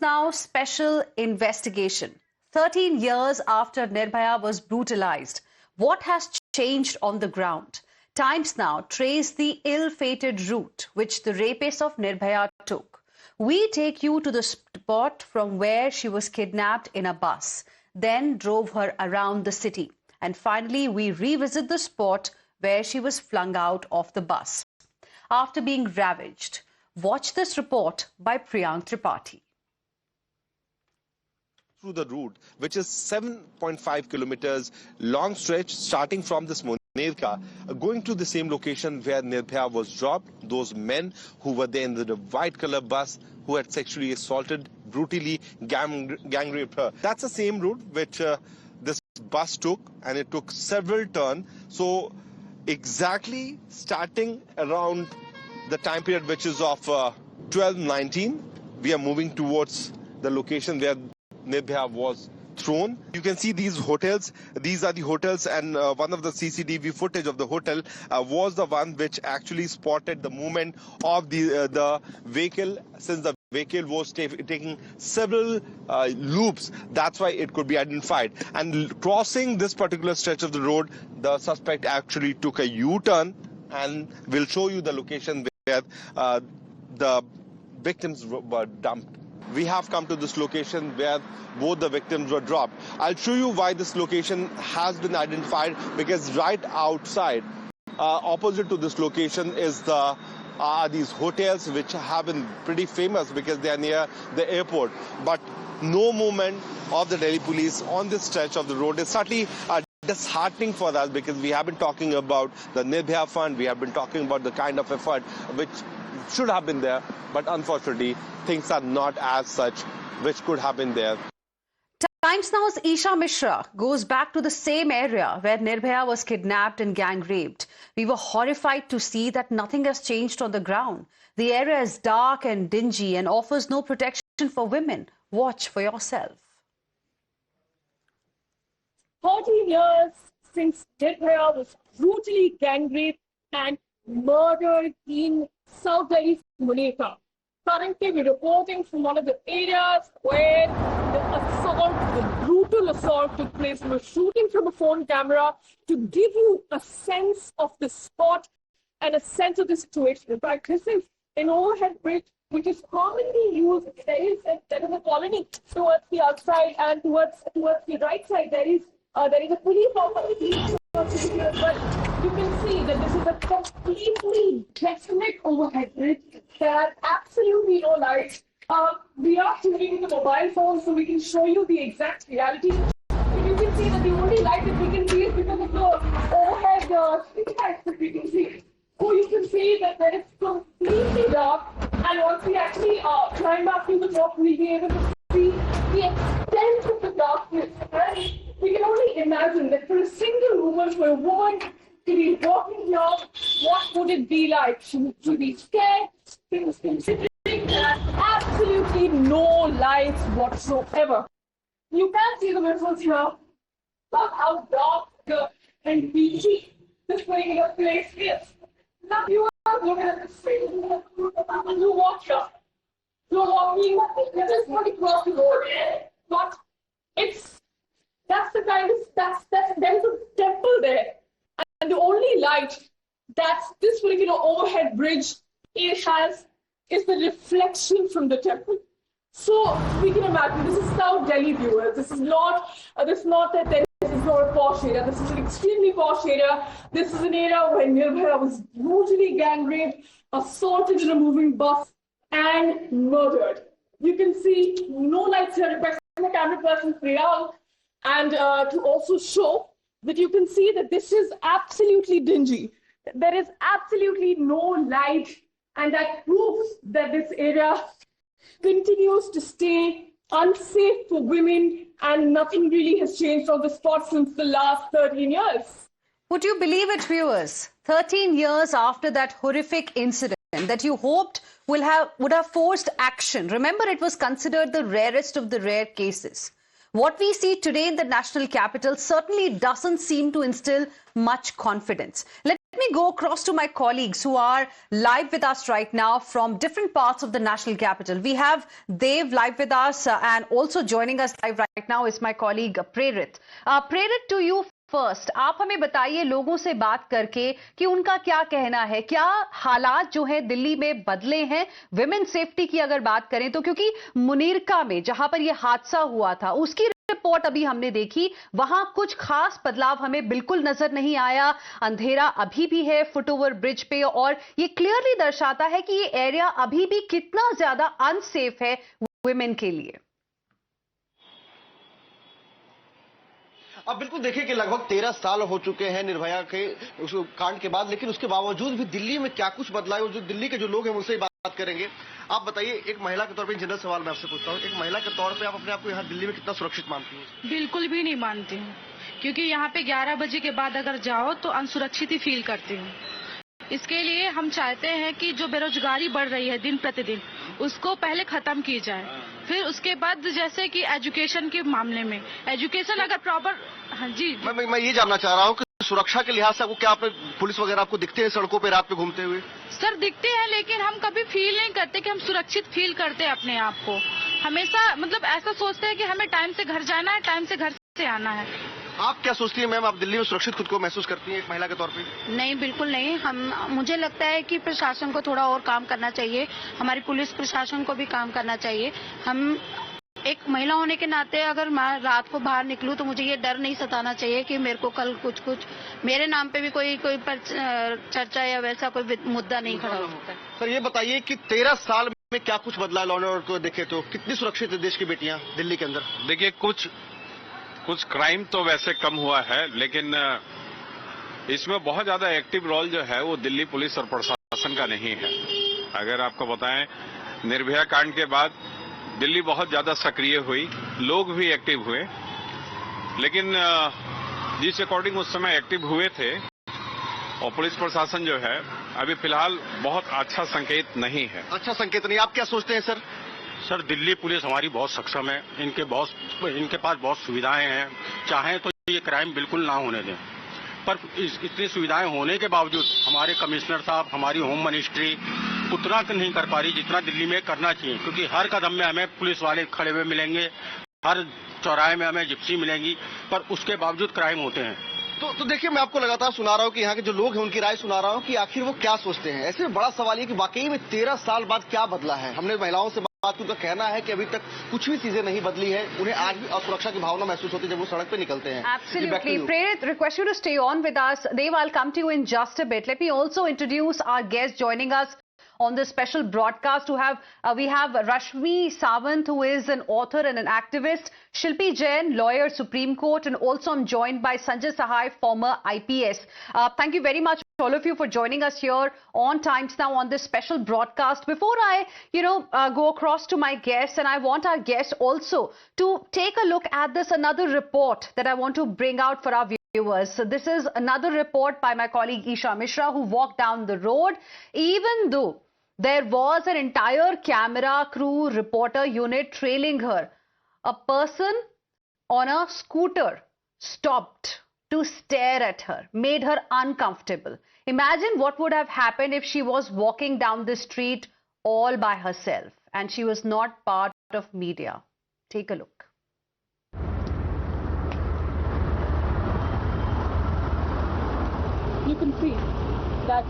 Now special investigation. 13 years after Nirbhaya was brutalized, what has changed on the ground? Times Now traced the ill-fated route which the rapist of Nirbhaya took. We take you to the spot from where she was kidnapped in a bus, then drove her around the city. And finally, we revisit the spot where she was flung out of the bus after being ravaged. Watch this report by Priyank Tripathi. Through the route, which is 7.5 kilometers long stretch, starting from this Monirka, going to the same location where Nirbhaya was dropped. Those men who were there in the white color bus who had sexually assaulted, brutally gang raped her. That's the same route which this bus took, and it took several turns. So exactly starting around the time period which is of 12:19, we are moving towards the location where Nirbhaya was thrown. You can see these hotels. These are the hotels, and one of the CCTV footage of the hotel was the one which actually spotted the movement of the vehicle. Since the vehicle was taking several loops, that's why it could be identified. And crossing this particular stretch of the road, the suspect actually took a U-turn, and we'll show you the location where the victims were dumped. We have come to this location where both the victims were dropped. I'll show you why this location has been identified, because right outside, opposite to this location, is these hotels which have been pretty famous because they are near the airport. But no movement of the Delhi police on this stretch of the road is certainly disheartening for us, because we have been talking about the Nirbhaya Fund, we have been talking about the kind of effort which should have been there, but unfortunately things are not as such which could have been there. Times Now's Isha Mishra goes back to the same area where Nirbhaya was kidnapped and gang raped. We were horrified to see that nothing has changed on the ground. The area is dark and dingy and offers no protection for women. Watch for yourself. 14 years since Nirbhaya was brutally gang raped and murdered in South Delhi's Monirka. Currently, we're reporting from one of the areas where the brutal assault took place. We're shooting from a phone camera to give you a sense of the spot and a sense of the situation. In fact, this is an overhead bridge which is commonly used. There is a colony towards the outside, and towards the right side there is a police officer. But you can see that this is a completely desolate overhead bridge. There are absolutely no lights. We are tuning the mobile phone so we can show you the exact reality. You can see that the only light that we can see is because of the overhead street lights that we can see. So you can see that there is completely dark, and once we actually climb up to the top, we'll be able to see the extent of the darkness. And we can only imagine that for a single woman, for a woman to be walking here, what would it be like? She would be scared. She was considering that absolutely no lights whatsoever. You can see the visuals here. Look how dark and dingy this particular place is. Now you are looking at the street and you walk here. You're walking, you're just going to cross the road. But that's the kind of, there's a temple there. And the only light that this particular overhead bridge has is the reflection from the temple. So we can imagine, this is South Delhi, viewers. This is not that this is not a posh area. This is an extremely posh area. This is an area where Nirbhaya was brutally gang raped, assaulted in a moving bus, and murdered. You can see no lights here. Requesting the camera person Priyank, and to also show that you can see that this is absolutely dingy. There is absolutely no light, and that proves that this area continues to stay unsafe for women, and nothing really has changed on the spot since the last 13 years. Would you believe it, viewers? 13 years after that horrific incident that you hoped would have forced action. Remember, it was considered the rarest of the rare cases. What we see today in the national capital certainly doesn't seem to instill much confidence. Let me me go across to my colleagues who are live with us right now from different parts of the national capital. We have Dev live with us and also joining us live right now is my colleague Prerit. Prerit, to you first, आप हमें बताइए लोगों से बात करके कि उनका क्या कहना है, क्या हालात जो है दिल्ली में बदले हैं विमेन सेफ्टी की अगर बात करें तो, क्योंकि मुनीरका में जहां पर यह हादसा हुआ था उसकी रिपोर्ट अभी हमने देखी, वहां कुछ खास बदलाव हमें बिल्कुल नजर नहीं आया। अंधेरा अभी भी है फुटओवर ब्रिज पे और ये क्लियरली दर्शाता है कि ये एरिया अभी भी कितना ज्यादा अनसेफ है वुमेन के लिए। अब बिल्कुल देखिए कि लगभग 13 साल हो चुके हैं निर्भया के उस कांड के बाद, लेकिन उसके बावजूद भी दिल्ली में क्या कुछ बदला है और जो दिल्ली के जो लोग हैं उनसे बात करेंगे। आप बताइए, एक महिला के तौर पे जनरल सवाल मैं आपसे पूछता हूँ, एक महिला के तौर पे आप अपने आप को यहाँ दिल्ली में कितना सुरक्षित मानती हैं? बिल्कुल भी नहीं मानती हूँ, क्योंकि यहाँ पे 11 बजे के बाद अगर जाओ तो अनसुरक्षित ही फील करती हूँ। इसके लिए हम चाहते हैं कि जो बेरोजगारी बढ़ रही है दिन प्रतिदिन उसको पहले खत्म की जाए, फिर उसके बाद जैसे कि एजुकेशन के मामले में एजुकेशन अगर प्रॉपर। हाँ जी, मैं ये जानना चाह रहा हूँ कि सुरक्षा के लिहाज से क्या आपने पुलिस वगैरह आपको दिखते हैं सड़कों पे रात में घूमते हुए? सर दिखते हैं, लेकिन हम कभी फील नहीं करते कि हम सुरक्षित फील करते हैं अपने आप को। हमेशा मतलब ऐसा सोचते हैं कि हमें टाइम से घर जाना है, टाइम से घर से आना है। आप क्या सोचती हैं मैम, आप दिल्ली में सुरक्षित खुद को महसूस करती हैं एक महिला के तौर पे? नहीं, बिल्कुल नहीं। मुझे लगता है कि प्रशासन को थोड़ा और काम करना चाहिए, हमारी पुलिस प्रशासन को भी काम करना चाहिए। हम एक महिला होने के नाते अगर मैं रात को बाहर निकलूं तो मुझे ये डर नहीं सताना चाहिए कि मेरे को कल कुछ मेरे नाम पे भी कोई चर्चा या वैसा कोई मुद्दा नहीं खड़ा हो सकता। सर ये बताइए कि 13 साल में क्या कुछ बदला लॉ एंड ऑर्डर को देखे तो, कितनी सुरक्षित है देश की बेटियां दिल्ली के अंदर? देखिए, कुछ क्राइम तो वैसे कम हुआ है, लेकिन इसमें बहुत ज्यादा एक्टिव रोल जो है वो दिल्ली पुलिस और प्रशासन का नहीं है। अगर आपको बताएं, निर्भया कांड के बाद दिल्ली बहुत ज्यादा सक्रिय हुई, लोग भी एक्टिव हुए, लेकिन जिस अकॉर्डिंग उस समय एक्टिव हुए थे और पुलिस प्रशासन जो है अभी फिलहाल बहुत अच्छा संकेत नहीं है। अच्छा संकेत नहीं, आप क्या सोचते हैं सर? सर, दिल्ली पुलिस हमारी बहुत सक्षम है, इनके पास बहुत सुविधाएं हैं, चाहें तो ये क्राइम बिल्कुल ना होने दें, पर इतनी सुविधाएं होने के बावजूद हमारे कमिश्नर साहब, हमारी होम मिनिस्ट्री उतना नहीं कर पा रही जितना दिल्ली में करना चाहिए, क्योंकि हर कदम में हमें पुलिस वाले खड़े हुए मिलेंगे, हर चौराहे में हमें जिप्सी मिलेंगी, पर उसके बावजूद क्राइम होते हैं। तो देखिए, मैं आपको लगातार सुना रहा हूँ कि यहाँ के जो लोग हैं उनकी राय सुना रहा हूँ कि आखिर वो क्या सोचते हैं। ऐसे में बड़ा सवाल ये कि वाकई में 13 साल बाद क्या बदला है। हमने महिलाओं से बात की, उनका कहना है कि अभी तक कुछ भी चीजें नहीं बदली है, उन्हें आज भी असुरक्षा की भावना महसूस होती है जब वो सड़क पे निकलते हैं। Absolutely. Prerit, request you to stay on with us. Dev, I'll come to you in just a bit. Let me also introduce our guest joining us on this special broadcast. We have Rashmi Sawant, who is an author and an activist, Shilpi Jain, lawyer, Supreme Court, and also I'm joined by Sanjay Sahai, former IPS. Thank you very much, all of you, for joining us here on Times Now on this special broadcast. Before I, go across to my guests, and I want our guests also to take a look at this another report that I want to bring out for our viewers. So this is another report by my colleague Isha Mishra, who walked down the road, even though there was an entire camera crew reporter unit trailing her. A person on a scooter stopped to stare at her, made her uncomfortable. Imagine what would have happened if she was walking down the street all by herself and she was not part of media. Take a look. You can see that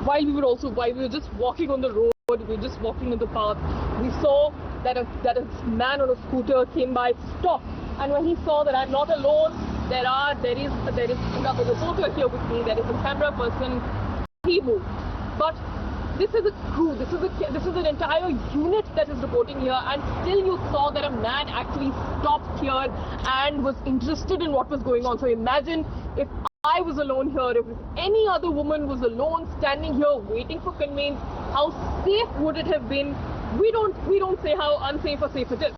while we were just walking on the road, we were just walking in the path, we saw that a man on a scooter came by, stopped, and when he saw that I'm not alone, there is another reporter here with me, there is a camera person, he moved. But this is a crew, this is an entire unit that is reporting here, and still you saw that a man actually stopped here and was interested in what was going on. So imagine if I was alone here, if any other woman was alone standing here waiting for conveyance, how safe would it have been? We don't say how unsafe or safe it is.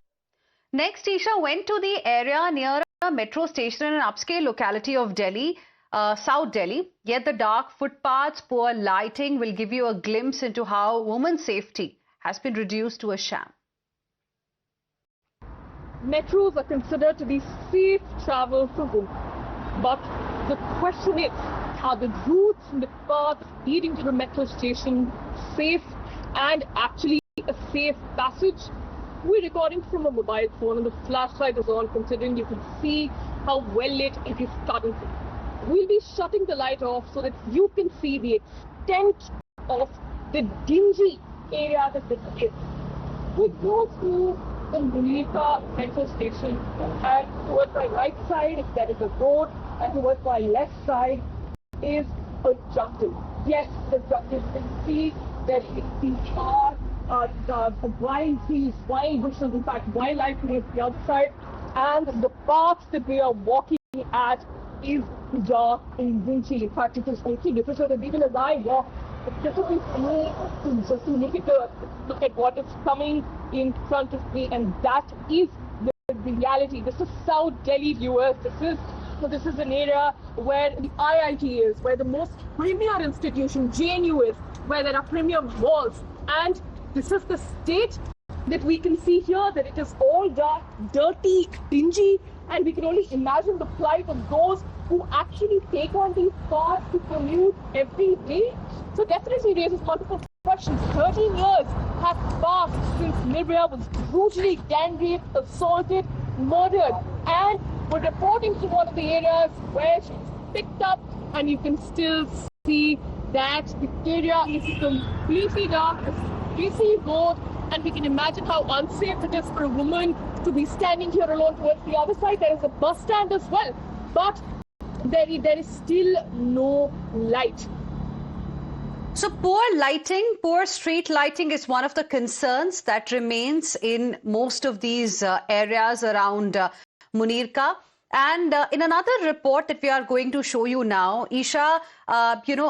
Next, Isha went to the area near a metro station in an upscale locality of Delhi, South Delhi. Yet the dark footpaths, poor lighting will give you a glimpse into how women's safety has been reduced to a sham. Metros are considered to be safe travel for women. But the question is, Are the routes and the paths leading to the metro station safe and actually a safe passage? We're recording from a mobile phone and the flashlight is on, considering you can see how well lit it is starting to. We'll be shutting the light off so that you can see the extent of the dingy area that this is. We go through the Munirka metro station, and towards my right side there is a road, and towards my left side is a jungle. Yes, the jungle. You can see that these are the wild trees, wild bushes, in fact wildlife towards the other side, and the path that we are walking at is dark and dingy. In fact, it is also difficult, and even as I walk, it's difficult for me to just look at what is coming in front of me, and that is the reality. This is South Delhi, viewers. This is an area where the IIT is, where the most premier institution, JNU, is, where there are premier malls, and this is the state that we can see here, that it is all dark, dirty, dingy, and we can only imagine the plight of those who actually take on these cars to commute every day. So definitely raises multiple questions. 13 years have passed since Nirbhaya was brutally gang raped, assaulted, murdered, and we're reporting to one of the areas where she was picked up, and you can still see that the area is completely dark, it's a busy road, and we can imagine how unsafe it is for a woman to be standing here alone. Towards the other side there is a bus stand as well, but there is still no light. So poor lighting, poor street lighting is one of the concerns that remains in most of these areas around Munirka. And in another report that we are going to show you now, Isha,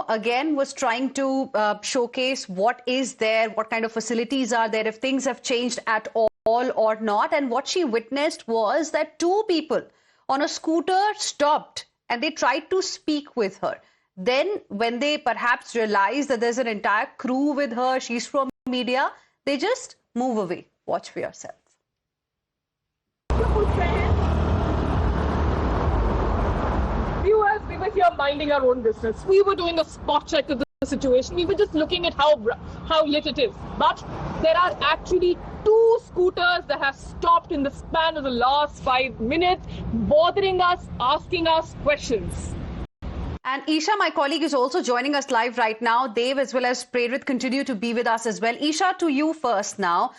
again was trying to showcase what is there, what kind of facilities are there, if things have changed at all or not. And what she witnessed was that two people on a scooter stopped and they tried to speak with her. Then when they perhaps realize that there's an entire crew with her, she's from media, they just move away. Watch for yourself. Viewers, we were here minding our own business. We were doing a spot check of the situation. We were just looking at how lit it is. But there are actually two scooters that have stopped in the span of the last 5 minutes, bothering us, asking us questions. And Isha, my colleague, is also joining us live right now. Dave as well as Prerit continue to be with us as well. Isha, to you first now.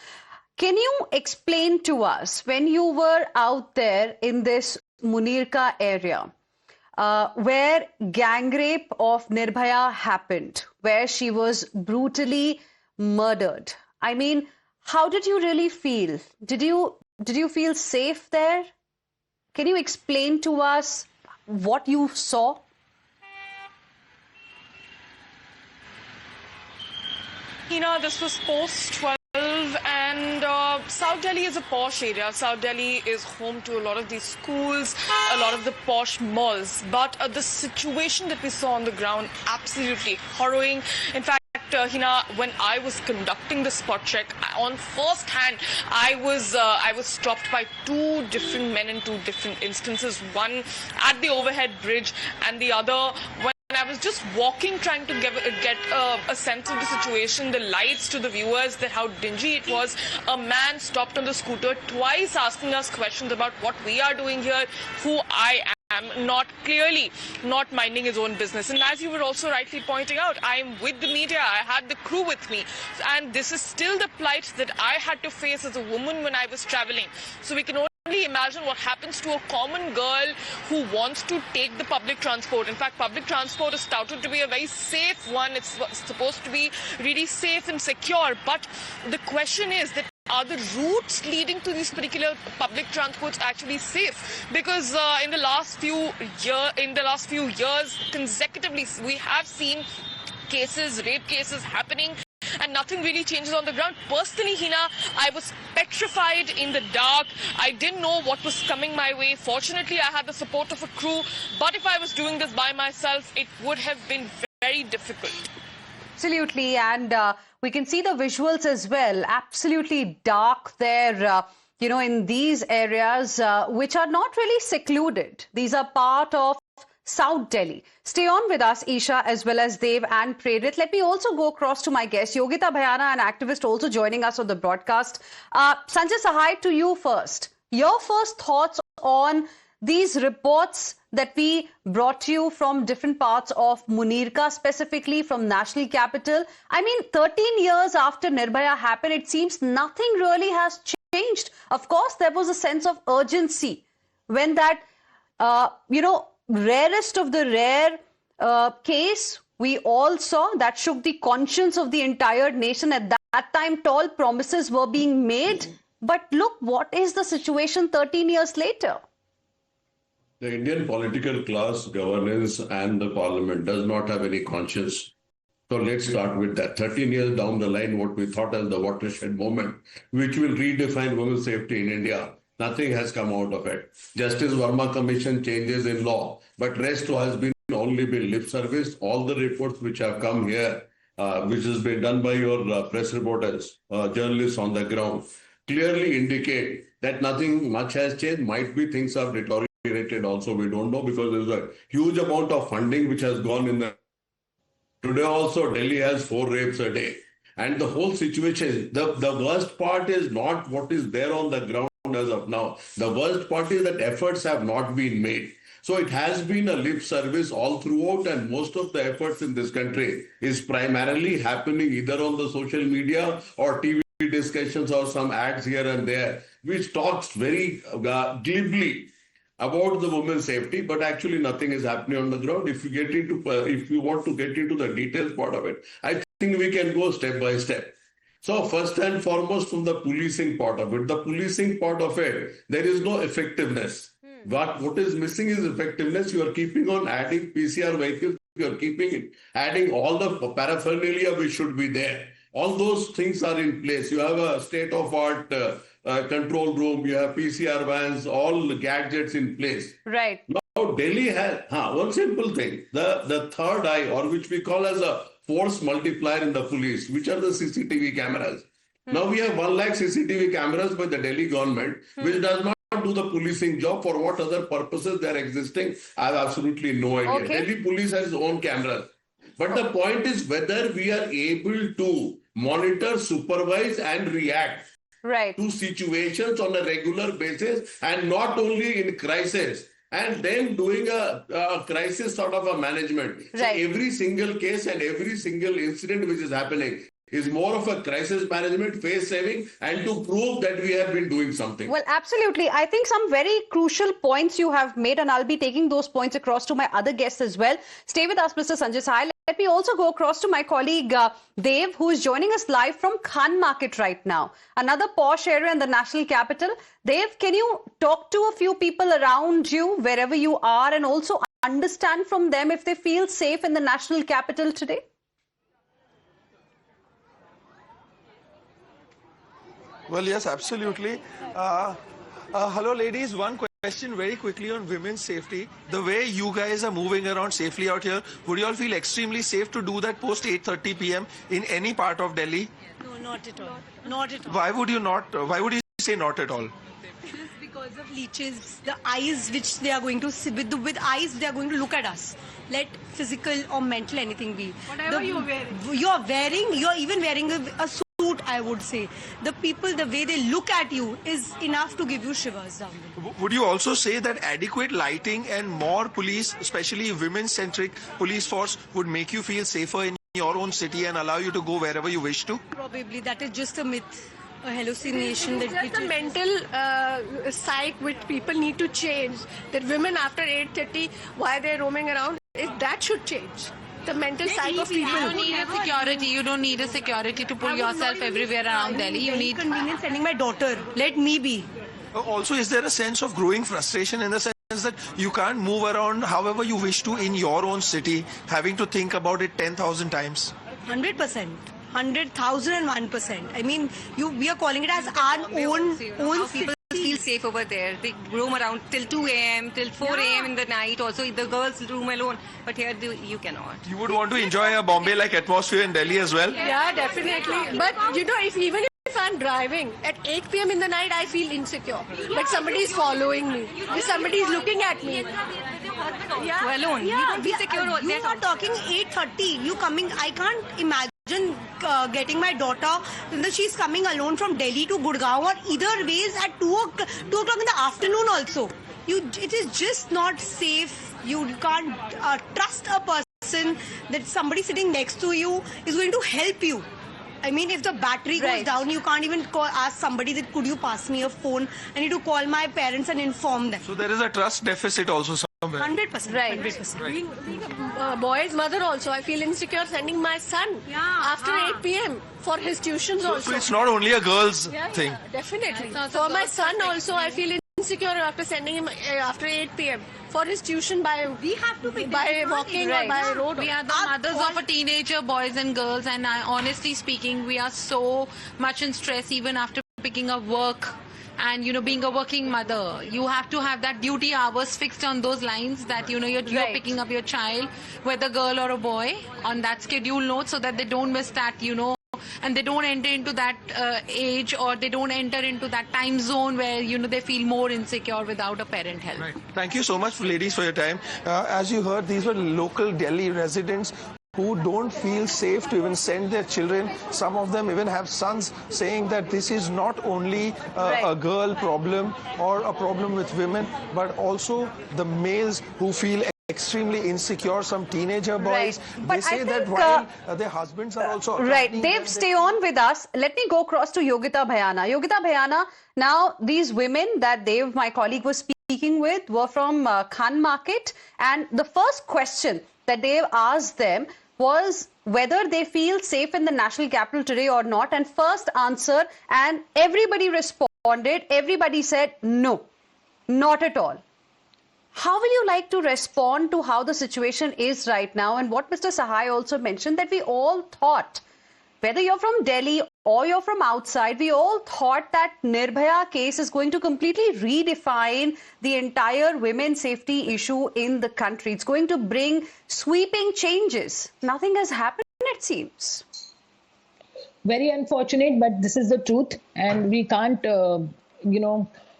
Can you explain to us, when you were out there in this Munirka area, where gang rape of Nirbhaya happened, where she was brutally murdered? I mean, how did you really feel? Did you feel safe there? Can you explain to us what you saw? Hina, this was post-12 and South Delhi is a posh area. South Delhi is home to a lot of these schools, a lot of the posh malls. But the situation that we saw on the ground, absolutely harrowing. In fact, Hina, when I was conducting the spot check, on first hand, I was stopped by two different men in two different instances. One at the overhead bridge, and the other when I was just walking, trying to get a sense of the situation, the lights to the viewers, that how dingy it was. A man stopped on the scooter twice, asking us questions about what we are doing here, who I am. Clearly not minding his own business. And as you were also rightly pointing out, I am with the media. I had the crew with me. And this is still the plight that I had to face as a woman when I was traveling. So we can only imagine what happens to a common girl who wants to take the public transport. In fact, public transport is touted to be a very safe one. It's supposed to be really safe and secure. But the question is that, are the routes leading to these particular public transports actually safe? Because in the last few years, consecutively, we have seen rape cases happening, and nothing really changes on the ground. Personally, Hina, I was petrified in the dark. I didn't know what was coming my way. Fortunately, I had the support of a crew. But if I was doing this by myself, it would have been very difficult. Absolutely, and we can see the visuals as well. Absolutely dark there, in these areas, which are not really secluded. These are part of South Delhi. Stay on with us, Isha, as well as Dev and Prerit. Let me also go across to my guest, Yogita Bhayana, an activist also joining us on the broadcast. Sanjay Sahai, to you first. Your first thoughts on these reports that we brought you from different parts of Munirka, specifically from National Capital. I mean, 13 years after Nirbhaya happened, it seems nothing really has changed. Of course, there was a sense of urgency when that, rarest of the rare case we all saw that shook the conscience of the entire nation. At that time, tall promises were being made. But look, what is the situation 13 years later? The Indian political class, governance and the parliament does not have any conscience. So let's start with that. 13 years down the line, what we thought as the watershed moment, which will redefine women's safety in India, nothing has come out of it. Justice Verma Commission changes in law, but rest has been only been lip service. All the reports which have come here, which has been done by your press reporters, journalists on the ground, clearly indicate that nothing much has changed. Might be things have deteriorated also, we don't know, because there's a huge amount of funding which has gone in there. Today also, Delhi has 4 rapes a day. And the whole situation, the worst part is not what is there on the ground as of now. The worst part is that efforts have not been made. So it has been a lip service all throughout, and most of the efforts in this country is primarily happening either on the social media or TV discussions or some ads here and there, which talks very glibly about the women's safety, but actually nothing is happening on the ground. If you want to get into the details part of it, I think we can go step by step. So first and foremost, from the policing part of it, there is no effectiveness. What is missing is effectiveness. You are keeping on adding PCR vehicles. You are adding all the paraphernalia which should be there. All those things are in place. You have a state-of-art control room. You have PCR vans, all the gadgets in place. Right. Now Delhi has one simple thing. The third eye, or which we call as a force multiplier in the police, which are the CCTV cameras. Now we have 1 lakh CCTV cameras by the Delhi government, which does not do the policing job. For what other purposes they are existing, I have absolutely no idea. Okay. Delhi police has its own cameras. But the point is whether we are able to monitor, supervise and react to situations on a regular basis, and not only in crisis, and then doing a crisis sort of a management. So every single case and every single incident which is happening is more of a crisis management, face saving, and to prove that we have been doing something. Well, absolutely. I think some very crucial points you have made, and I'll be taking those points across to my other guests as well. Stay with us, Mr. Sanjay Sahai. Let me also go across to my colleague Dev, who is joining us live from Khan Market right now, another posh area in the national capital. Dev, can you talk to a few people around you, wherever you are, and also understand from them if they feel safe in the national capital today? Well, yes, absolutely. Hello, ladies. One question very quickly on women's safety. The way you guys are moving around safely out here, would you all feel extremely safe to do that post 8:30 p.m. in any part of Delhi? No, not at all. Not at all. Why would you not? Why would you say not at all? Because of leeches, the eyes which they are going to see, with eyes they are going to look at us. Let physical or mental anything be. Whatever you're wearing. You're even wearing a suit, I would say. The people, the way they look at you is enough to give you shivers down there. Would you also say that adequate lighting and more police, especially women-centric police force, would make you feel safer in your own city and allow you to go wherever you wish to? Probably. That is just a myth. A hallucination. It's just the mental psyche which people need to change. That women after 8:30, why they're roaming around, that should change. The mental psyche of people. You don't need a security. You don't need a security to pull yourself everywhere around Delhi. You need convenience sending my daughter. Let me be. Also, is there a sense of growing frustration in the sense that you can't move around however you wish to in your own city, having to think about it 10,000 times? 100%. 100,001%. I mean, we are calling it as our own people feel safe over there. They roam around till 2 a.m., till 4 a.m. in the night. Also, the girls room alone. But here, you cannot. You would want to enjoy a Bombay-like atmosphere in Delhi as well? Yeah, definitely. But, even if I'm driving at 8 p.m. in the night, I feel insecure. But somebody is following me. Somebody is looking at me. Yeah. Alone. You don't feel secure. You are talking 8:30. You coming? I can't imagine getting my daughter. She's coming alone from Delhi to Gurgaon, or either ways at 2 o'clock in the afternoon. Also, it is just not safe. You can't trust a person that somebody sitting next to you is going to help you. I mean, if the battery goes down, you can't even ask somebody that could you pass me a phone. I need to call my parents and inform them. So there is a trust deficit also somewhere. 100%. Right. 100%. Being a boy's mother also, I feel insecure sending my son after 8 p.m. for his tuitions also. So it's not only a girl's thing. Yeah, definitely. For my son also, I feel insecure after sending him after 8 p.m. for his tuition by walking or by road. We are the mothers of a teenager, boys and girls, and honestly speaking, we are so much in stress even after picking up work. And being a working mother, you have to have that duty hours fixed on those lines that you're picking up your child, whether girl or a boy, on that schedule note, so that they don't miss that, and they don't enter into that age, or they don't enter into that time zone where they feel more insecure without a parent help. Right. Thank you so much, ladies, for your time. As you heard, these were local Delhi residents who don't feel safe to even send their children. Some of them even have sons, saying that this is not only a girl problem or a problem with women, but also the males who feel extremely insecure. Some teenager boys, they say that while their husbands are also Dev, stay on with us. Let me go across to Yogita Bhayana. Yogita Bhayana, now these women that Dev, my colleague, was speaking with were from Khan Market, and the first question that Dev asked them was whether they feel safe in the national capital today or not, and first answer, and everybody responded, everybody said no, not at all. How will you like to respond to how the situation is right now, and what Mr. Sahai also mentioned, that we all thought, whether you're from Delhi or you're from outside, we all thought that Nirbhaya case is going to completely redefine the entire women's safety issue in the country. It's going to bring sweeping changes. Nothing has happened, it seems. Very unfortunate, but this is the truth, and we can't,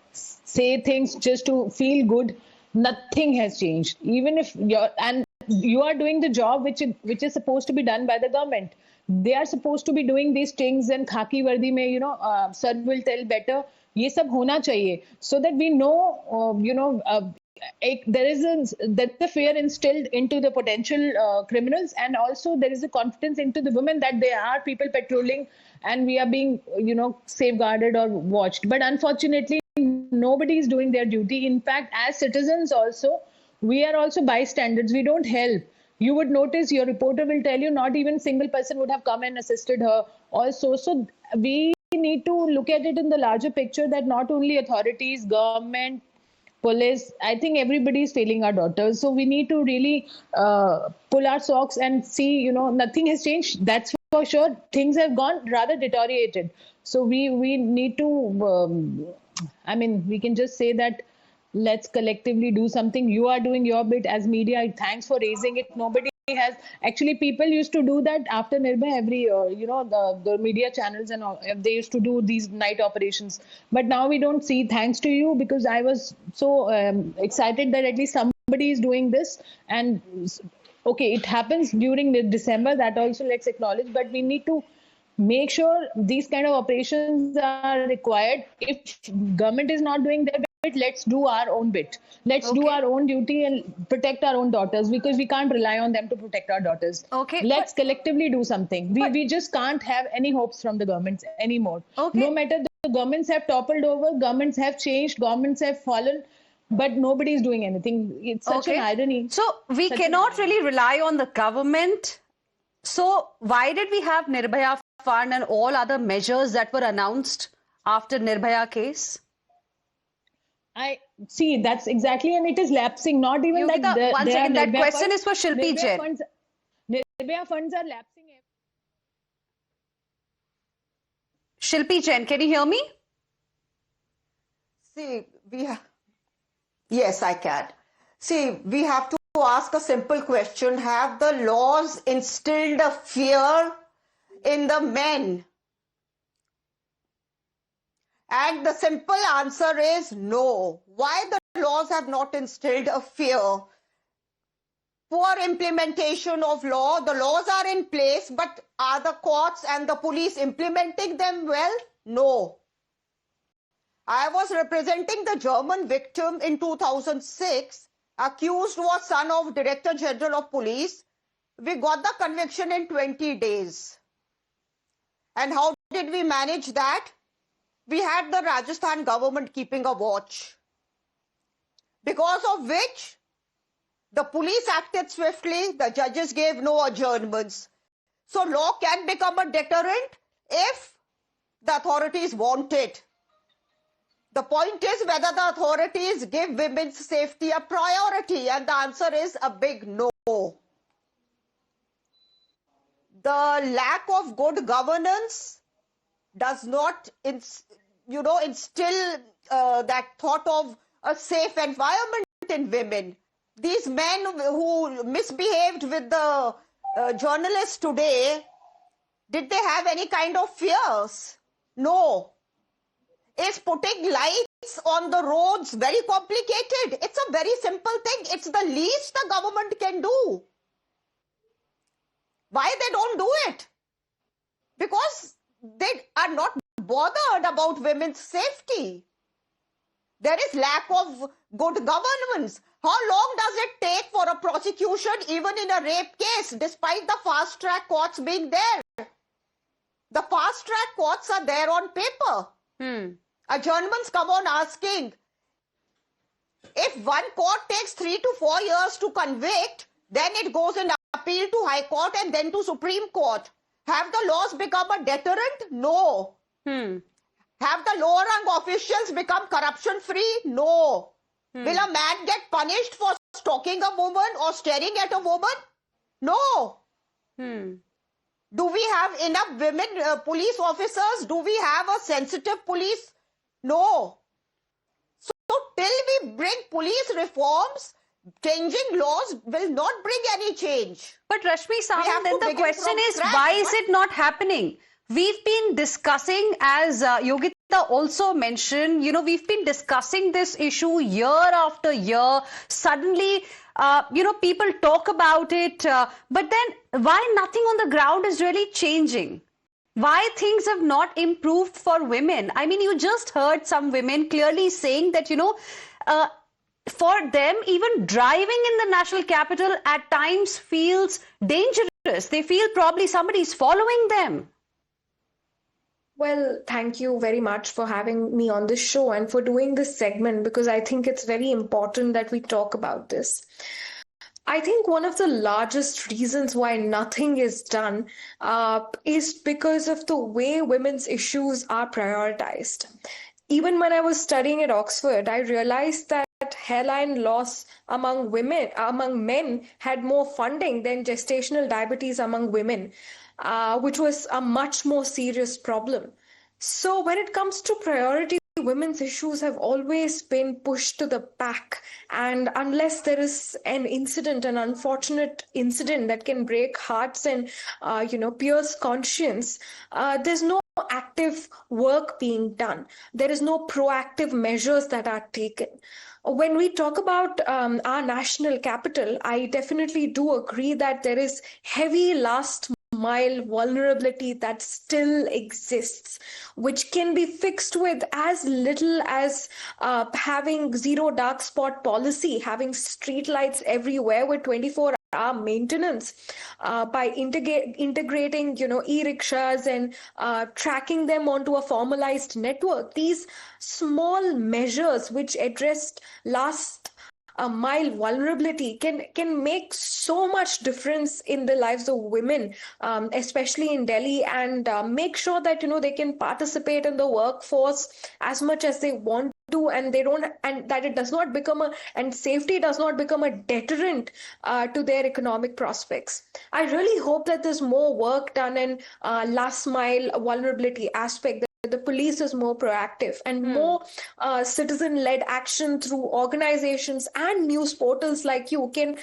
say things just to feel good. Nothing has changed. Even if you are doing the job which is supposed to be done by the government. They are supposed to be doing these things, and khaki vardi mein, sir will tell better. Ye sab hona chahiye, so that we know, there is a fear instilled into the potential criminals, and also there is a confidence into the women that there are people patrolling and we are being, safeguarded or watched. But unfortunately, nobody is doing their duty. In fact, as citizens also, we are also bystanders. We don't help. You would notice, your reporter will tell you, not even single person would have come and assisted her also. So we need to look at it in the larger picture, that not only authorities, government, police, I think everybody is failing our daughters. So we need to really pull our socks and see, nothing has changed. That's for sure. Things have gone rather deteriorated. So we need to, we can just say that let's collectively do something. You are doing your bit as media. Thanks for raising it. Nobody has. Actually, people used to do that after Nirbhaya every year. The media channels and all, they used to do these night operations. But now we don't see. Thanks to you, because I was so excited that at least somebody is doing this. And okay, it happens during December. That also let's acknowledge. But we need to make sure these kind of operations are required. If government is not doing their bit, let's do our own bit. Let's do our own duty and protect our own daughters, because we can't rely on them to protect our daughters. Let's collectively do something. We just can't have any hopes from the governments anymore. No matter, the governments have toppled over, governments have changed, governments have fallen, but nobody is doing anything. It's such an irony. So we cannot really rely on the government. So why did we have Nirbhaya Fund and all other measures that were announced after Nirbhaya case? I see, that's exactly, and it is lapsing. Not even Yogita, that. One second, that question is for Shilpi Jain. Nirbhaya funds are lapsing. Shilpi Jain, can you hear me? See, yes, I can. See, we have to ask a simple question. Have the laws instilled a fear in the men? And the simple answer is no. Why the laws have not instilled a fear? Poor implementation of law. The laws are in place, but are the courts and the police implementing them well? No. I was representing the German victim in 2006. Accused was son of Director General of Police. We got the conviction in 20 days. And how did we manage that? We had the Rajasthan government keeping a watch, because of which the police acted swiftly, the judges gave no adjournments. So law can become a deterrent if the authorities want it. The point is whether the authorities give women's safety a priority, and the answer is a big no. The lack of good governance does not instill that thought of a safe environment in women. These men who misbehaved with the journalists today, did they have any kind of fears? No. Is putting lights on the roads very complicated? It's a very simple thing. It's the least the government can do. Why they don't do it? Because they are not bothered about women's safety. There is lack of good governance. How long does it take for a prosecution even in a rape case, despite the fast track courts being there? The fast track courts are there on paper. Adjournments come on asking. If one court takes 3 to 4 years to convict, then it goes in appeal to High Court and then to Supreme Court. Have the laws become a deterrent? No. Have the lower rank officials become corruption free? No. Will a man get punished for stalking a woman or staring at a woman? No. Do we have enough women police officers? Do we have a sensitive police? No. So till we bring police reforms, changing laws will not bring any change. But Rashmi Sawant, then the question is, why is it not happening? We've been discussing, as Yogita also mentioned, we've been discussing this issue year after year. Suddenly, people talk about it, but then why nothing on the ground is really changing? Why things have not improved for women? I mean, you just heard some women clearly saying that, for them, even driving in the national capital at times feels dangerous. They feel probably somebody's following them. Well, thank you very much for having me on this show and for doing this segment, because I think it's very important that we talk about this. I think one of the largest reasons why nothing is done is because of the way women's issues are prioritized. Even when I was studying at Oxford, I realized that hairline loss among men had more funding than gestational diabetes among women, which was a much more serious problem. So when it comes to priority, women's issues have always been pushed to the back, and unless there is an unfortunate incident that can break hearts and pierce conscience, there's no active work being done. There is no proactive measures that are taken. When we talk about our national capital, I definitely do agree that there is heavy last mile vulnerability that still exists, which can be fixed with as little as having zero dark spot policy, having street lights everywhere with 24-hour maintenance, by integrating e-rickshaws and tracking them onto a formalized network. These small measures which addressed last mile vulnerability can make so much difference in the lives of women, especially in Delhi, and make sure that they can participate in the workforce as much as they want to, and that it does not become and safety does not become a deterrent to their economic prospects. I really hope that there's more work done in last mile vulnerability aspect. The police is more proactive, and more citizen-led action through organizations and news portals like you can,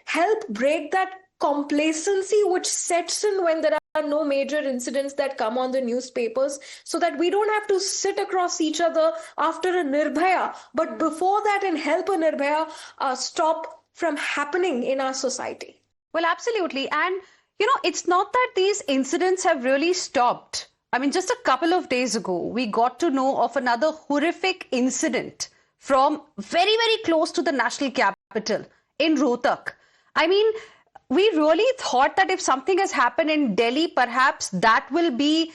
help break that complacency which sets in when there no major incidents that come on the newspapers, so that we don't have to sit across each other after a Nirbhaya, but before that, and help a Nirbhaya stop from happening in our society. Well, absolutely. And, you know, it's not that these incidents have really stopped. I mean, just a couple of days ago, we got to know of another horrific incident from very, very close to the national capital in Rohtak. I mean, we really thought that if something has happened in Delhi, perhaps that will be,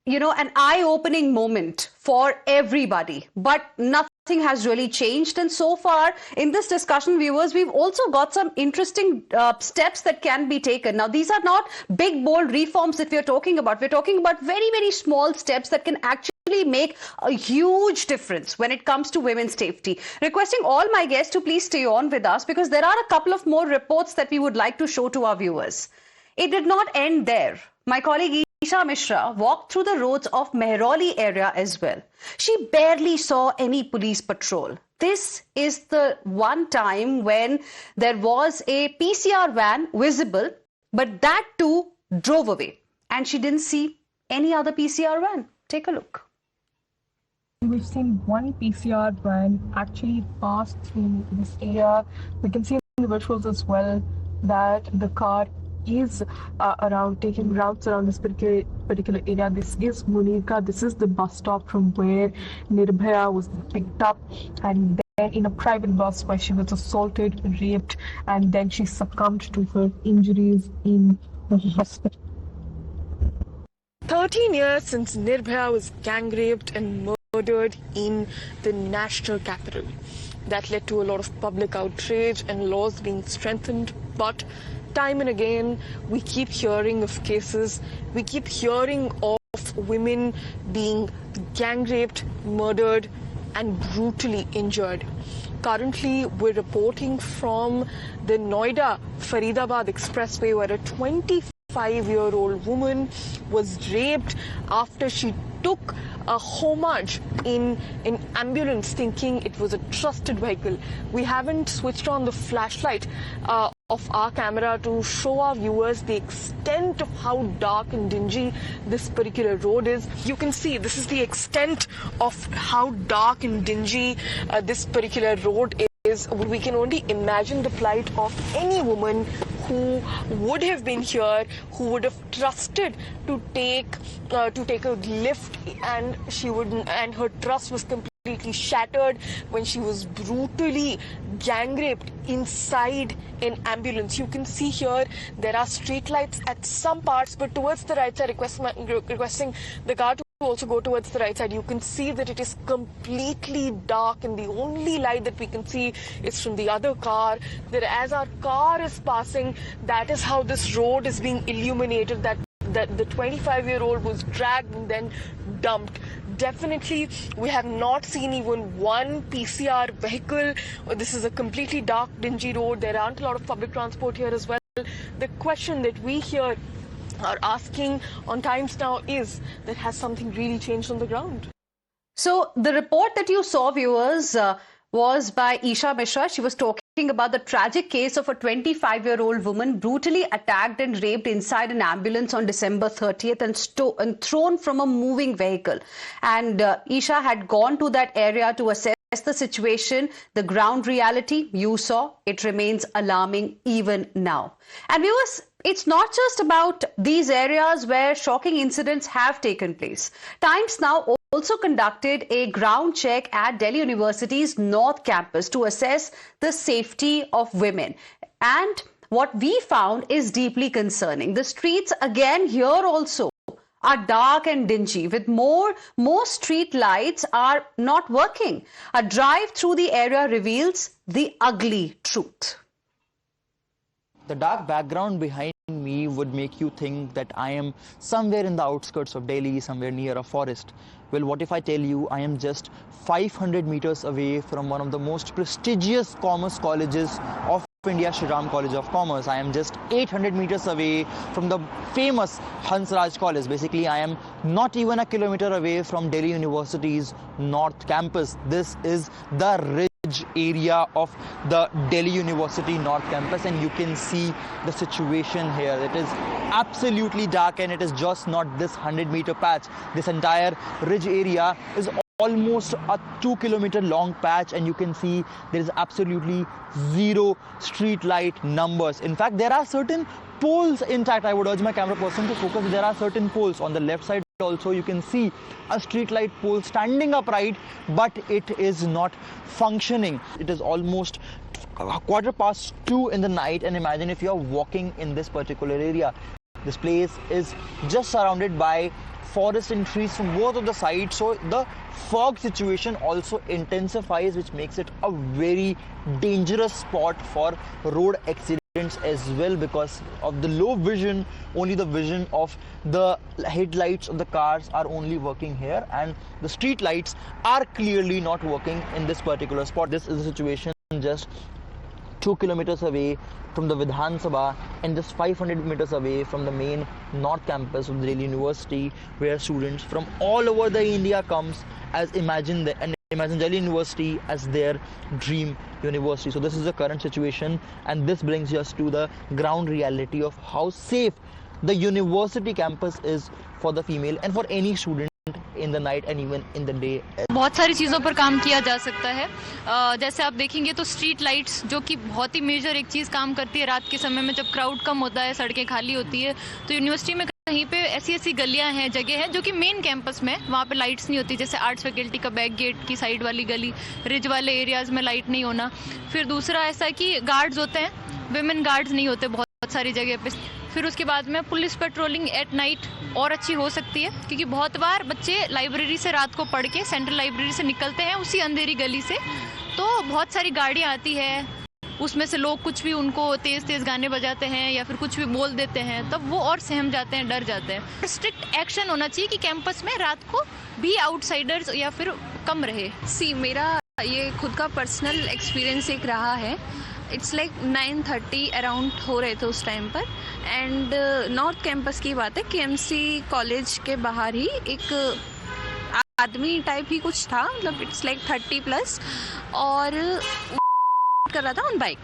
you know, an eye-opening moment for everybody. But nothing has really changed. And so far in this discussion, viewers, we've also got some interesting steps that can be taken. Now, these are not big, bold reforms that we're talking about. We're talking about very, very small steps that can actually make a huge difference when it comes to women's safety. Requesting all my guests to please stay on with us, because there are a couple of more reports that we would like to show to our viewers. It did not end there. My colleague Isha Mishra walked through the roads of Mehrauli area as well. She barely saw any police patrol. This is the one time when there was a PCR van visible, but that too drove away. And she didn't see any other PCR van. Take a look. We've seen one PCR van actually pass through this area. We can see in the visuals as well that the car is around taking routes around this particular area. This is Munirka. This is the bus stop from where Nirbhaya was picked up, and then in a private bus where she was assaulted, raped, and then she succumbed to her injuries in the hospital. 13 years since Nirbhaya was gang raped and murdered in the national capital. That led to a lot of public outrage and laws being strengthened, but time and again, we keep hearing of cases, we keep hearing of women being gang raped, murdered, and brutally injured. Currently, we're reporting from the Noida-Faridabad Expressway, where a 25-year-old woman was raped after she took a homage in an ambulance thinking it was a trusted vehicle. We haven't switched on the flashlight of our camera to show our viewers the extent of how dark and dingy this particular road is. You can see this is the extent of how dark and dingy this particular road is. We can only imagine the plight of any woman who would have been here, who would have trusted to take a lift, and her trust was completely shattered when she was brutally gang raped inside an ambulance. You can see here there are street lights at some parts, but towards the right side, requesting the car to also go towards the right side. You can see that it is completely dark, and the only light that we can see is from the other car. That as our car is passing, that is how this road is being illuminated, that the 25-year-old was dragged and then dumped. Definitely, we have not seen even one PCR vehicle. This is a completely dark, dingy road. There aren't a lot of public transport here as well. The question that we here are asking on Times Now is that has something really changed on the ground? So the report that you saw, viewers, was by Isha Mishra. She was talking about the tragic case of a 25-year-old woman brutally attacked and raped inside an ambulance on December 30th and thrown from a moving vehicle. And Isha had gone to that area to assess the situation. The ground reality you saw, it remains alarming even now. And viewers, it's not just about these areas where shocking incidents have taken place. Times Now also conducted a ground check at Delhi University's North Campus to assess the safety of women. And what we found is deeply concerning. The streets again here also are dark and dingy, with most street lights are not working. A drive through the area reveals the ugly truth. The dark background behind me would make you think that I am somewhere in the outskirts of Delhi, somewhere near a forest. Well, what if I tell you I am just 500 meters away from one of the most prestigious commerce colleges of India, Shri Ram College of Commerce. I am just 800 meters away from the famous Hansraj College. Basically, I am not even a kilometer away from Delhi University's North Campus. This is the area of the Delhi University North Campus, and you can see the situation here. It is absolutely dark, and it is just not this 100-meter patch. This entire ridge area is almost a 2-kilometer long patch, and you can see there is absolutely zero street light numbers. In fact, there are certain poles intact. I would urge my camera person to focus. There are certain poles on the left side. Also, you can see a street light pole standing upright, but it is not functioning. It is almost 2:15 in the night, and imagine if you are walking in this particular area. This place is just surrounded by forest and trees from both of the sides, so the fog situation also intensifies, which makes it a very dangerous spot for road accidents as well, because of the low vision. Only the vision of the headlights of the cars are only working here, and the street lights are clearly not working in this particular spot. This is the situation just 2 kilometers away from the Vidhan Sabha and just 500 meters away from the main North Campus of the Delhi University, where students from all over the India comes as imagine Delhi University as their dream university. So this is the current situation, and this brings us to the ground reality of how safe the university campus is for the female and for any student in the night and even in the day. बहुत सारी चीज़ों पर काम किया जा सकता है। जैसे आप देखेंगे तो स्ट्रीट लाइट्स, जो कि बहुत ही मेजर एक चीज़ काम करती है रात के समय में जब क्राउड कम होता है, सड़कें खाली होती है, तो यूनिवर्सिटी में कहीं पे ऐसी गलियां हैं, जगह है जो कि मेन कैंपस में वहाँ पे लाइट्स नहीं होती। जैसे आर्ट्स फैकल्टी का बैक गेट की साइड वाली गली, रिज वाले एरियाज में लाइट नहीं होना। फिर दूसरा ऐसा है कि गार्ड्स होते हैं, विमेन गार्ड्स नहीं होते बहुत सारी जगह पे। फिर उसके बाद में पुलिस पेट्रोलिंग एट नाइट और अच्छी हो सकती है, क्योंकि बहुत बार बच्चे लाइब्रेरी से रात को पढ़ के सेंट्रल लाइब्रेरी से निकलते हैं उसी अंधेरी गली से, तो बहुत सारी गाड़ियाँ आती है, उसमें से लोग कुछ भी उनको तेज़ गाने बजाते हैं या फिर कुछ भी बोल देते हैं, तब वो और सहम जाते हैं, डर जाते हैं। स्ट्रिक्ट एक्शन होना चाहिए कि कैंपस में रात को भी आउटसाइडर्स या फिर कम रहे। मेरा ये खुद का पर्सनल एक्सपीरियंस एक रहा है। इट्स लाइक 9:30 अराउंड हो रहे थे उस टाइम पर, एंड नॉर्थ कैंपस की बात है, KMC कॉलेज के बाहर ही एक आदमी टाइप ही कुछ था, मतलब इट्स लाइक 30+, और कर रहा था ऑन बाइक,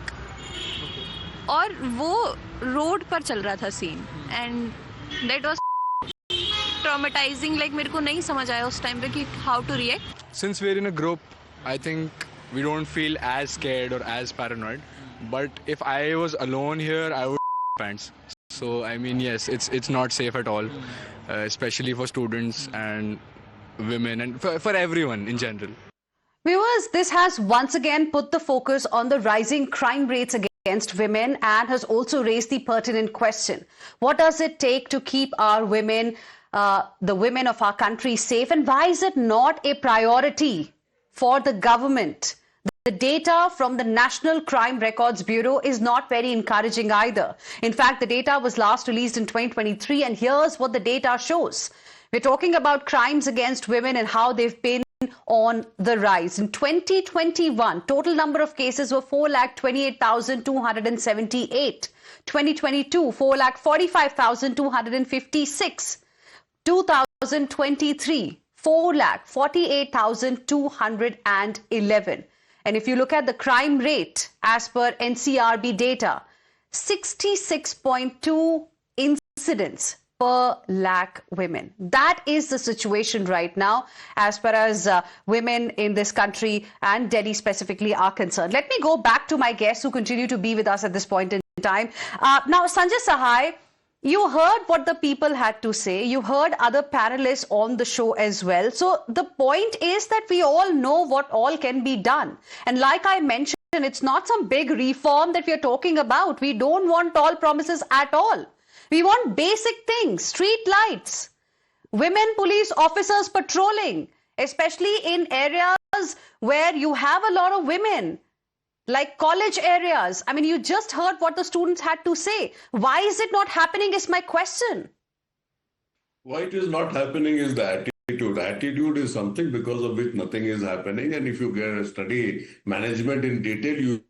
और वो रोड पर चल रहा था scene, and that was traumatising. Like मेरे को नहीं समझ आया उस टाइम पे कि how to react. Since we are in a group, I think we don't feel as scared or as paranoid, but if I was alone here, I would pants. So I mean, yes, it's not safe at all, especially for students and women and for everyone in general. Viewers, this has once again put the focus on the rising crime rates against women and has also raised the pertinent question: what does it take to keep our women, the women of our country, safe, and why is it not a priority for the government? The data from the National Crime Records Bureau is not very encouraging either. In fact, the data was last released in 2023, and here's what the data shows. We're talking about crimes against women and how they've been on the rise. In 2021, total number of cases were 4,28,278. 2022, 4,45,256. 2023, 4,48,211. And if you look at the crime rate as per NCRB data, 66.2 incidents per lakh women. That is the situation right now as far as women in this country and Delhi specifically are concerned. Let me go back to my guests who continue to be with us at this point in time. Now, Sanjay Sahai, you heard what the people had to say. You heard other panelists on the show as well. So the point is that we all know what all can be done. And like I mentioned, it's not some big reform that we are talking about. We don't want all promises at all. We want basic things, street lights, women police officers patrolling, especially in areas where you have a lot of women, like college areas. I mean, you just heard what the students had to say. Why is it not happening is my question. Why it is not happening is the attitude. Attitude is something because of which nothing is happening. And if you study management in detail, you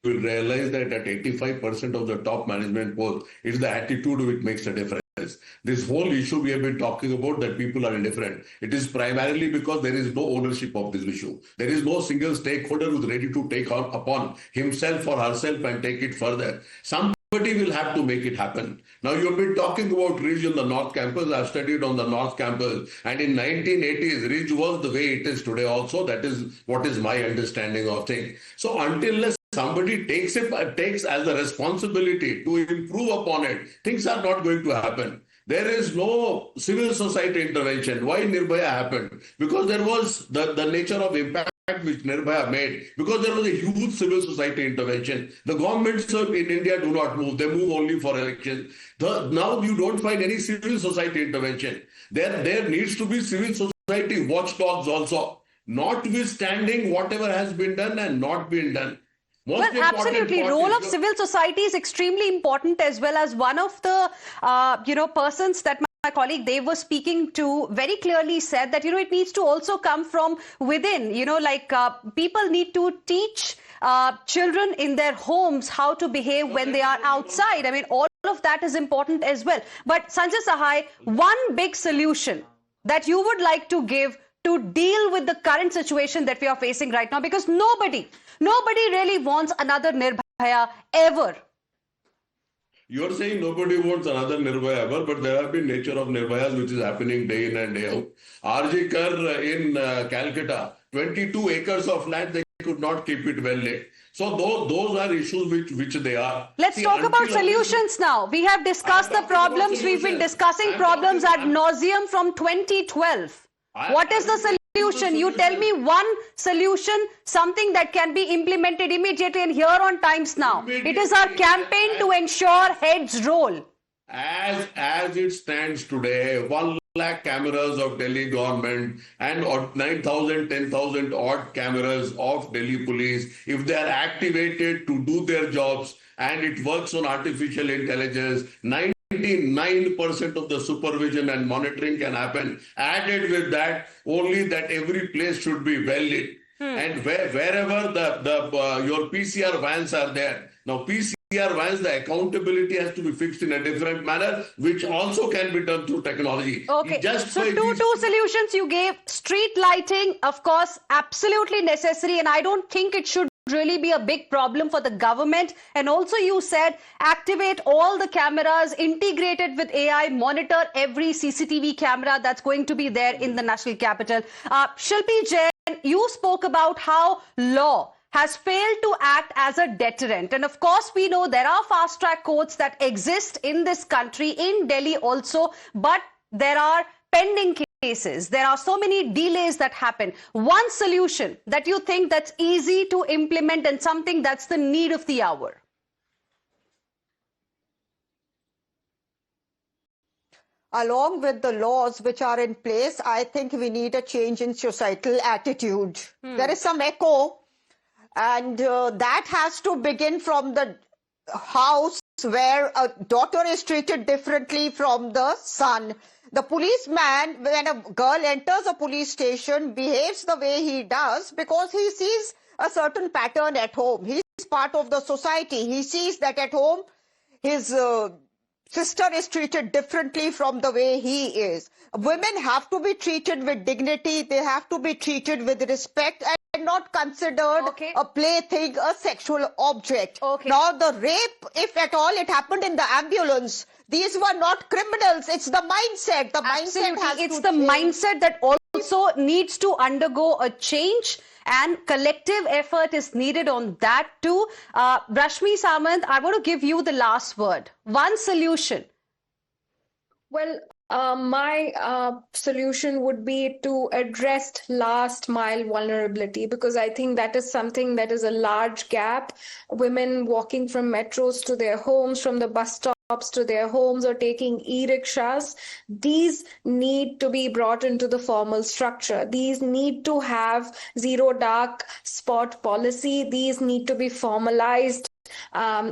will realize that at 85% of the top management posts, it's the attitude which makes a difference. awareness. This whole issue we have been talking about, that people are indifferent. It is primarily because there is no ownership of this issue. There is no single stakeholder who is ready to take upon himself or herself and take it further. Somebody will have to make it happen. Now, you have been talking about Ridge on the North Campus. I've studied on the North Campus, and in 1980s, Ridge was the way it is today also. That is what is my understanding of things. So until somebody takes as a responsibility to improve upon it, things are not going to happen. There is no civil society intervention. Why Nirbhaya happened? Because there was the nature of impact which Nirbhaya made, because there was a huge civil society intervention. The governments in India do not move. They move only for elections. Now you don't find any civil society intervention. There needs to be civil society watchdogs also, notwithstanding whatever has been done and not been done. Well, absolutely. Role of civil society is extremely important, as well as one of the, persons that my colleague Dev was speaking to very clearly said that, it needs to also come from within, people need to teach children in their homes how to behave when they are outside. I mean, all of that is important as well. But Sanjay Sahai, one big solution that you would like to give to deal with the current situation that we are facing right now, because nobody really wants another Nirbhaya ever. You're saying nobody wants another Nirbhaya ever, but there have been nature of Nirbhayas which is happening day in and day out. RJ Kar in Calcutta, 22 acres of land, they could not keep it well lit. So those are issues which they are. Let's talk about solutions now. We have discussed the problems. We've been discussing problems ad nauseum from 2012. What is the solution? You tell me one solution, something that can be implemented immediately, and here on Times Now. It is our campaign to ensure heads roll. As it stands today, 1 lakh cameras of Delhi government and 9,000, 10,000 odd cameras of Delhi police, if they are activated to do their jobs and it works on artificial intelligence, 99% of the supervision and monitoring can happen. Added with that, only that every place should be well lit. And wherever your PCR vans are there. Now, PCR vans, the accountability has to be fixed in a different manner, which also can be done through technology. Okay, so two solutions you gave. Street lighting, of course, absolutely necessary, and I don't think it should really be a big problem for the government. And also you said activate all the cameras, integrated with AI, monitor every CCTV camera that's going to be there in the national capital. Shilpi Jain, you spoke about how law has failed to act as a deterrent. And of course, we know there are fast track courts that exist in this country, in Delhi also, but there are pending cases. There are so many delays that happen. One solution that you think that's easy to implement and something that's the need of the hour. Along with the laws which are in place, I think we need a change in societal attitude. There is some echo, and that has to begin from the house, where a daughter is treated differently from the son. The policeman, when a girl enters a police station, behaves the way he does because he sees a certain pattern at home. He's part of the society. He sees that at home, his sister is treated differently from the way he is. Women have to be treated with dignity. They have to be treated with respect and not considered a plaything, a sexual object. Now, the rape, if at all it happened in the ambulance, these were not criminals. It's the mindset. The mindset has to It's the mindset that also needs to undergo a change, and collective effort is needed on that too. Rashmi Samant, I want to give you the last word. One solution. Well, my solution would be to address last mile vulnerability, because I think that is something that is a large gap. Women walking from metros to their homes, from the bus stops to their homes, or taking e-rickshaws, these need to be brought into the formal structure. These need to have zero dark spot policy. These need to be formalized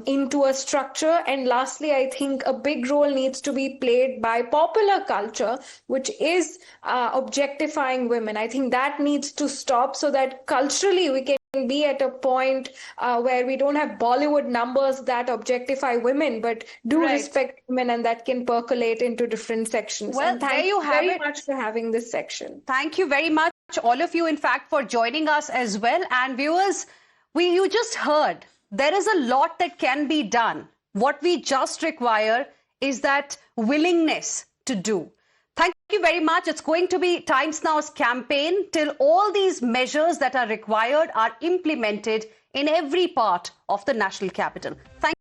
into a structure. And lastly, I think a big role needs to be played by popular culture, which is objectifying women. I think that needs to stop, so that culturally we can be at a point where we don't have Bollywood numbers that objectify women, but do respect women, and that can percolate into different sections. Well, and thank there you you have very it. much for having this section. Thank you very much, all of you, in fact, for joining us as well. And viewers, you just heard there is a lot that can be done. What we just require is that willingness to do. Thank you very much. It's going to be Times Now's campaign till all these measures that are required are implemented in every part of the national capital. Thank